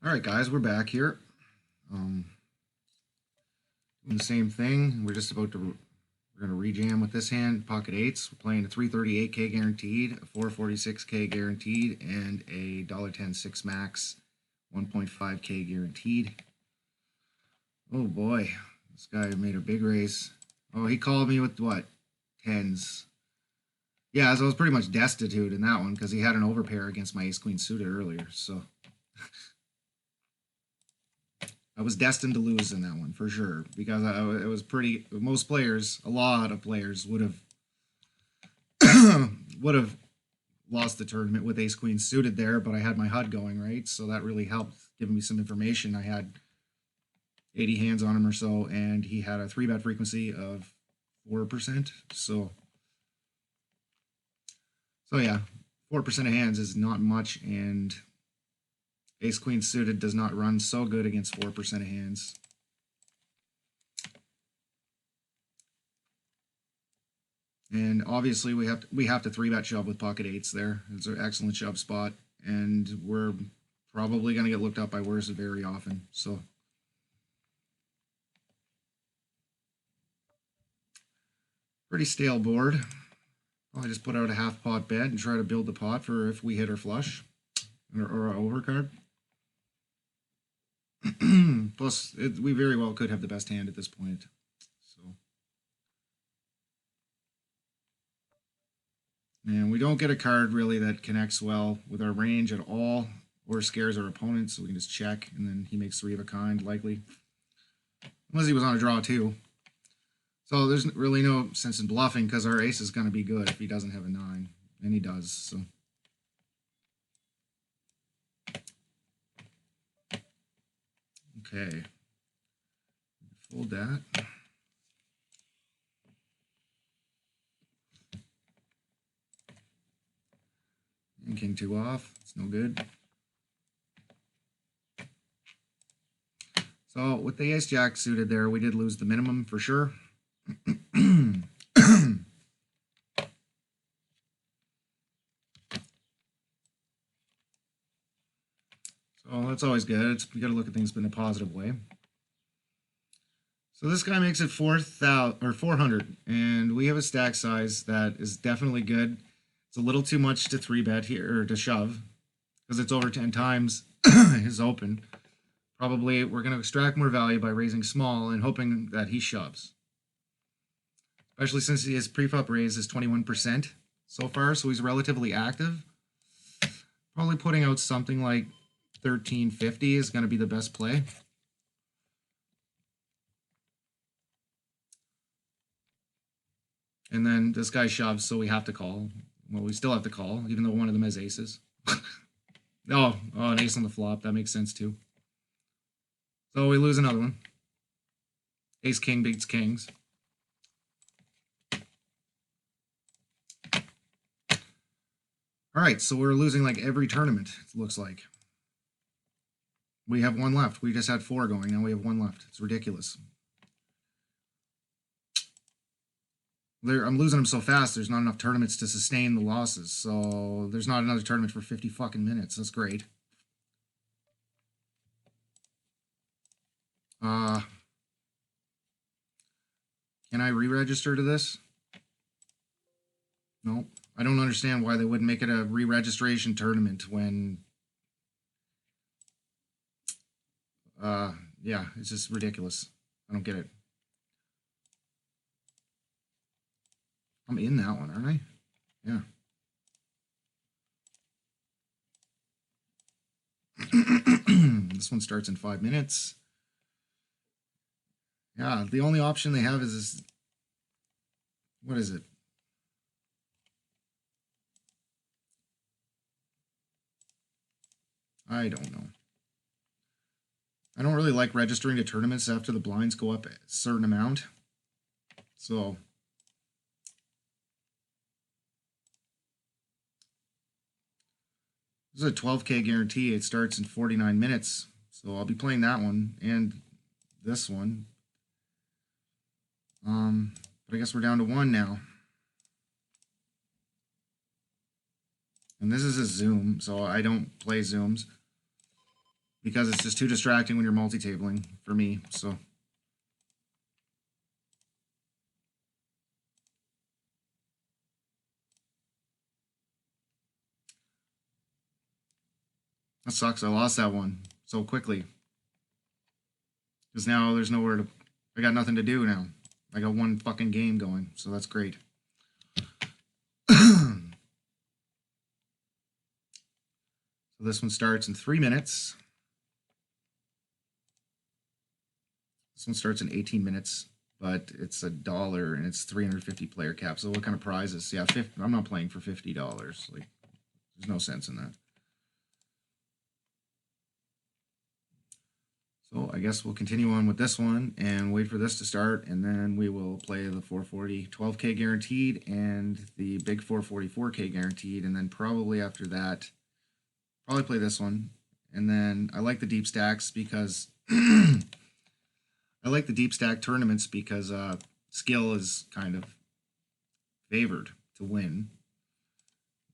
All right, guys, we're back here. Um, Doing the same thing. We're gonna rejam with this hand, pocket eights. We're playing a 338K guaranteed, a 446K guaranteed, and a $1.10 6 max, 1.5K guaranteed. Oh boy, this guy made a big raise. Oh, he called me with what? Tens. Yeah, so I was pretty much destitute in that one because he had an overpair against my ace queen suited earlier. So I was destined to lose in that one for sure because it was pretty. Most players, a lot of players, would have would have lost the tournament with ace queen suited there, but I had my HUD going right, so that really helped giving me some information. I had 80 hands on him or so, and he had a 3-bet frequency of 4%. So yeah, 4% of hands is not much, and ace queen suited does not run so good against 4% of hands. And obviously we have to 3-bet shove with pocket eights there. It's an excellent shove spot, and we're probably going to get looked up by worse very often. So pretty stale board. I'll just put out a half pot bet and try to build the pot for if we hit our flush or our overcard. Plus, we very well could have the best hand at this point. And we don't get a card really that connects well with our range at all or scares our opponent, so we can just check, and then he makes 3 of a kind, likely. Unless he was on a draw too. So there's really no sense in bluffing because our ace is going to be good if he doesn't have a 9. And he does, so. Okay. Fold that. And king 2 off. It's no good. So with the ace jack suited there, we did lose the minimum for sure. So that's always good. You got to look at things in a positive way. So this guy makes it 400, and we have a stack size that is definitely good. It's a little too much to 3-bet here, or to shove, because it's over 10 times his open. Probably we're going to extract more value by raising small and hoping that he shoves. Especially since his preflop raise is 21% so far, so he's relatively active. Probably putting out something like 1350 is going to be the best play. And then this guy shoves, so we have to call. Well, we still have to call, even though one of them has aces. Oh, an ace on the flop. That makes sense, too. So we lose another one. Ace-king beats kings. All right, so we're losing like every tournament, it looks like. We have 1 left. We just had 4 going. Now we have 1 left. It's ridiculous. I'm losing them so fast, there's not enough tournaments to sustain the losses. So there's not another tournament for 50 fucking minutes. That's great. Can I re-register to this? No. I don't understand why they wouldn't make it a re-registration tournament when... yeah, it's just ridiculous. I don't get it. I'm in that one, aren't I? Yeah. This one starts in 5 minutes. Yeah, the only option they have is this. What is it? I don't know. I don't really like registering to tournaments after the blinds go up a certain amount. So this is a 12K guarantee. It starts in 49 minutes. So I'll be playing that one and this one. But I guess we're down to 1 now. And this is a Zoom, so I don't play Zooms. because it's just too distracting when you're multi-tabling for me. So that sucks. I lost that one so quickly because now there's nowhere to. I got nothing to do now. I got one fucking game going, so that's great. So this one starts in 3 minutes. This one starts in 18 minutes, but it's $1 and it's 350 player cap. So what kind of prizes? Yeah, I'm not playing for $50. Like, there's no sense in that. So I guess we'll continue on with this one and wait for this to start, and then we will play the 440 12K guaranteed and the big 440 4K guaranteed, and then probably after that, probably play this one. And then I like the deep stacks because I like the deep stack tournaments because skill is kind of favored to win.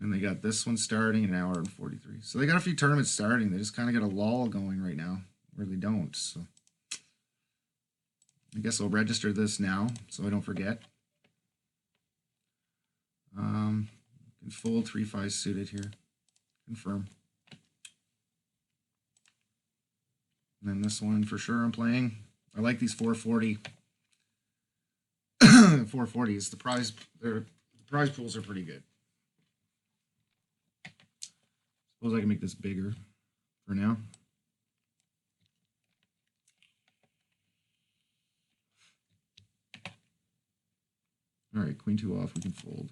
And they got this one starting in an hour and 43. So they got a few tournaments starting. They just kind of got a lull going right now. Really don't. So I guess I'll register this now so I don't forget. Can fold 3-5 suited here. Confirm. And then this one for sure I'm playing. I like these 440. 440s. The prize pools are pretty good. Suppose I can make this bigger for now. All right, queen 2 off, we can fold.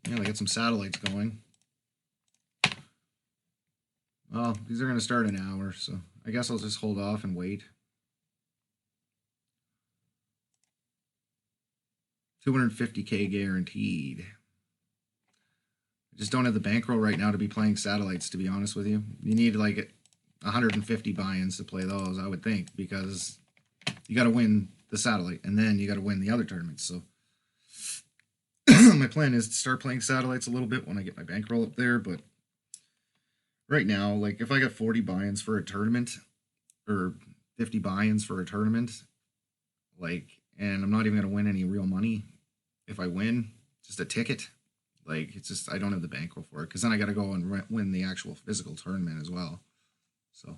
Yeah, they got some satellites going. Well, these are going to start an hour, so I guess I'll just hold off and wait. 250K guaranteed. I just don't have the bankroll right now to be playing satellites, to be honest with you. You need like 150 buy-ins to play those, I would think, because you got to win the satellite, and then you got to win the other tournaments. So my plan is to start playing satellites a little bit when I get my bankroll up there, but right now, like if I got 40 buy-ins for a tournament, or 50 buy-ins for a tournament, like, and I'm not even going to win any real money if I win, just a ticket. Like, it's just, I don't have the bankroll for it, because then I got to go and win the actual physical tournament as well. So.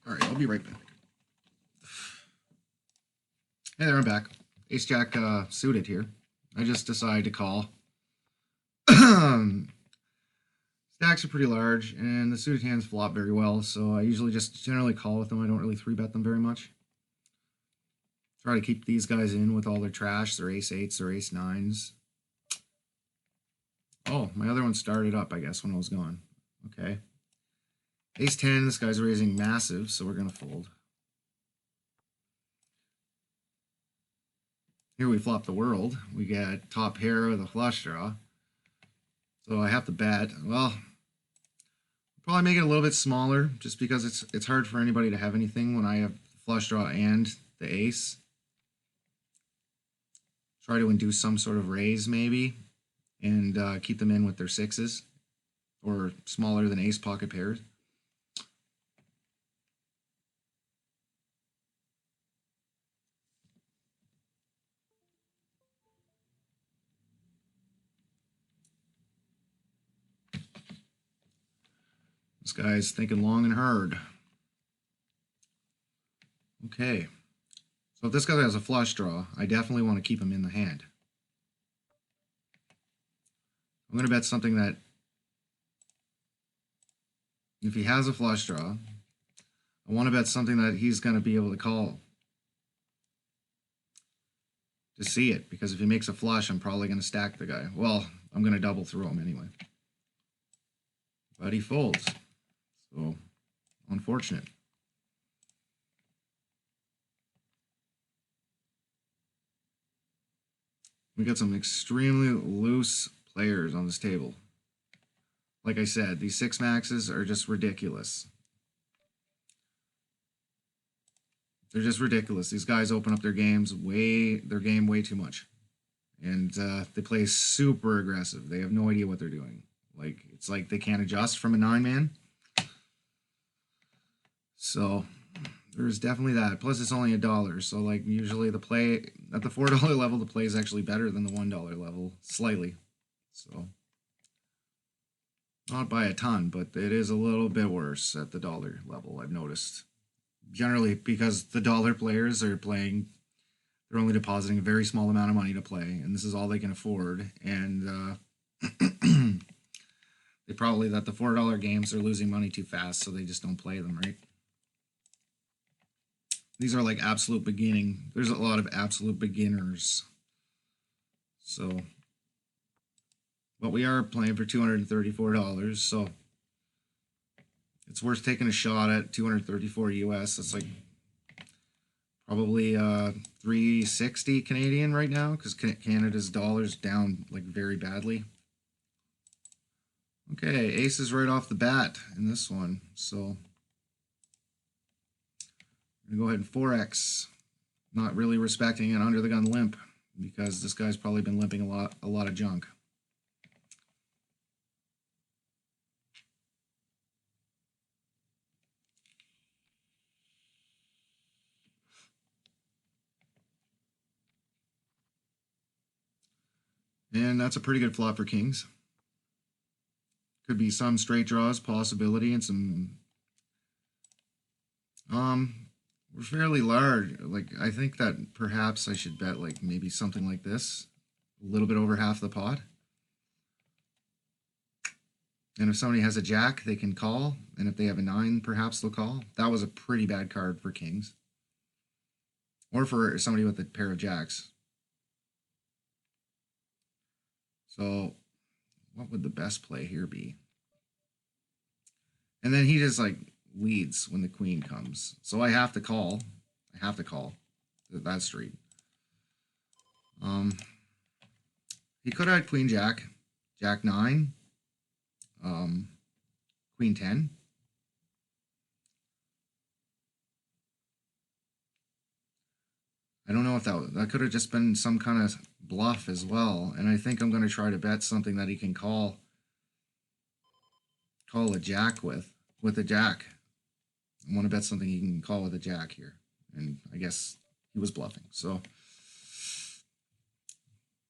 All right, I'll be right back. Hey there, I'm back. Ace Jack suited here. I just decided to call. Stacks are pretty large, and the suited hands flop very well, so I usually just generally call with them. I don't really 3-bet them very much. Try to keep these guys in with all their trash, their ace-8s, their ace-9s. Oh, my other one started up, I guess, when I was gone. Okay. Ace-10, this guy's raising massive, so we're going to fold. Here we flop the world. We get top pair with a flush draw. So I have to bet. Well, probably make it a little bit smaller, just because it's hard for anybody to have anything when I have flush draw and the ace. Try to induce some sort of raise maybe, and keep them in with their 6s, or smaller than ace pocket pairs. This guy's thinking long and hard. Okay. So if this guy has a flush draw, I definitely want to keep him in the hand. I'm going to bet something that if he has a flush draw, I want to bet something that he's going to be able to call to see it, because if he makes a flush, I'm probably going to stack the guy. Well, I'm going to double throw him anyway. but he folds. So, unfortunate. We got some extremely loose players on this table. Like I said, these 6 maxes are just ridiculous. They're just ridiculous. These guys open up their game way too much. And they play super aggressive. They have no idea what they're doing. Like, it's like they can't adjust from a 9-man. So there's definitely that. Plus, it's only $1. So, like, usually the play at the $4 level, the play is actually better than the $1 level, slightly. So, not by a ton, but it is a little bit worse at the dollar level, I've noticed. Generally, because the dollar players are playing, they're only depositing a very small amount of money to play, and this is all they can afford. And they probably, that the $4 games are losing money too fast, so they just don't play them, right? These are like absolute beginning. There's a lot of absolute beginners. So, but we are playing for $234, so it's worth taking a shot at. 234 US. That's like probably 360 Canadian right now, because Canada's dollar's down like very badly. Okay, aces right off the bat in this one. So I'm gonna go ahead and 4x. Not really respecting an under the gun limp, because this guy's probably been limping a lot of junk. And that's a pretty good flop for kings. Could be some straight draws possibility and some we're fairly large. Like, I think that perhaps I should bet like maybe something like this, a little bit over half the pot. And if somebody has a jack, they can call, and if they have a 9, perhaps they'll call. That was a pretty bad card for kings, or for somebody with a pair of jacks. So what would the best play here be? And then he just like leads when the queen comes. So I have to call. I have to call that street. He could have had queen jack, jack 9, queen 10. I don't know if that could have just been some kind of bluff as well. And I think I'm going to try to bet something that he can call a jack with a jack. I want to bet something he can call with a jack here. And I guess he was bluffing. So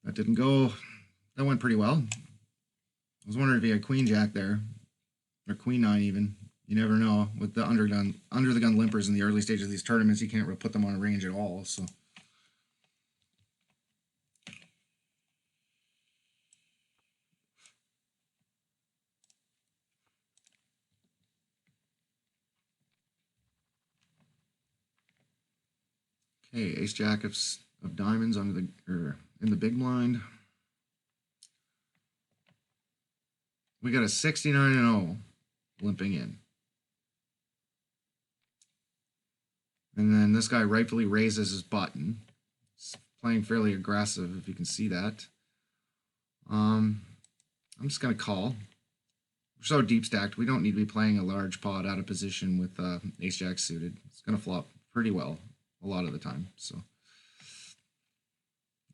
that didn't go. That went pretty well. I was wondering if he had queen jack there, or queen 9 even. You never know. With the under the gun limpers in the early stages of these tournaments, you can't really put them on a range at all. So. Okay, ace jack of diamonds under in the big blind. We got a 69-0 limping in. And then this guy rightfully raises his button. He's playing fairly aggressive, if you can see that. I'm just going to call. We're so deep stacked, we don't need to be playing a large pot out of position with ace jack suited. It's going to flop pretty well a lot of the time. So,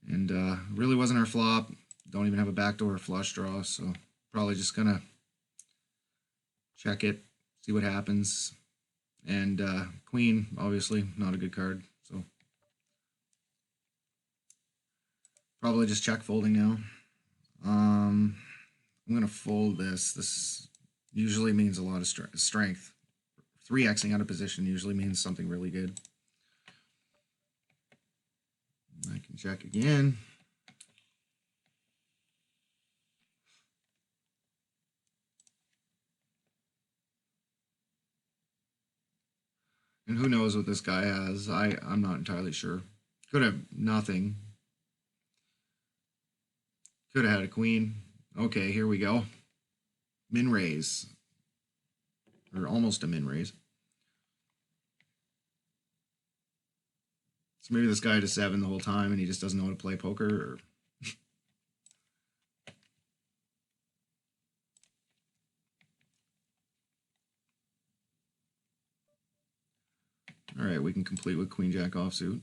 and really wasn't our flop. Don't even have a backdoor flush draw, so probably just going to check it, see what happens. And queen, obviously, not a good card. So probably just check folding now. I'm going to fold this. This usually means a lot of strength. 3xing out of position usually means something really good. I can check again. And who knows what this guy has. I'm not entirely sure. Could have nothing. Could have had a queen. Okay, here we go. Min raise. or almost a min raise. So maybe this guy had a 7 the whole time and he just doesn't know how to play poker. Or all right, we can complete with Queen Jack offsuit.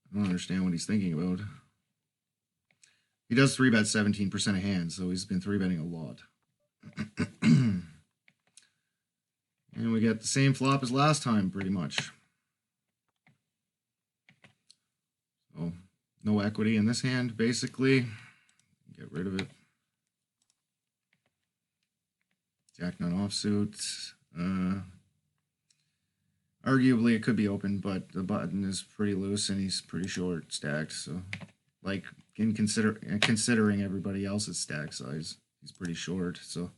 I don't understand what he's thinking about. He does 3-bet 17% of hands, so he's been 3-betting a lot. And we get the same flop as last time, pretty much. So, no equity in this hand, basically. Get rid of it. Jack nine offsuit. Arguably, it could be open, but the button is pretty loose and he's pretty short stacked. So, like, considering everybody else's stack size, he's pretty short. So,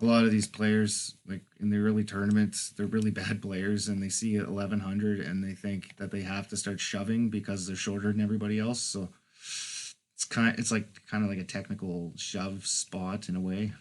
a lot of these players, like in the early tournaments, they're really bad players, and they see 1100 and they think that they have to start shoving because they're shorter than everybody else. So, it's kind of like a technical shove spot in a way.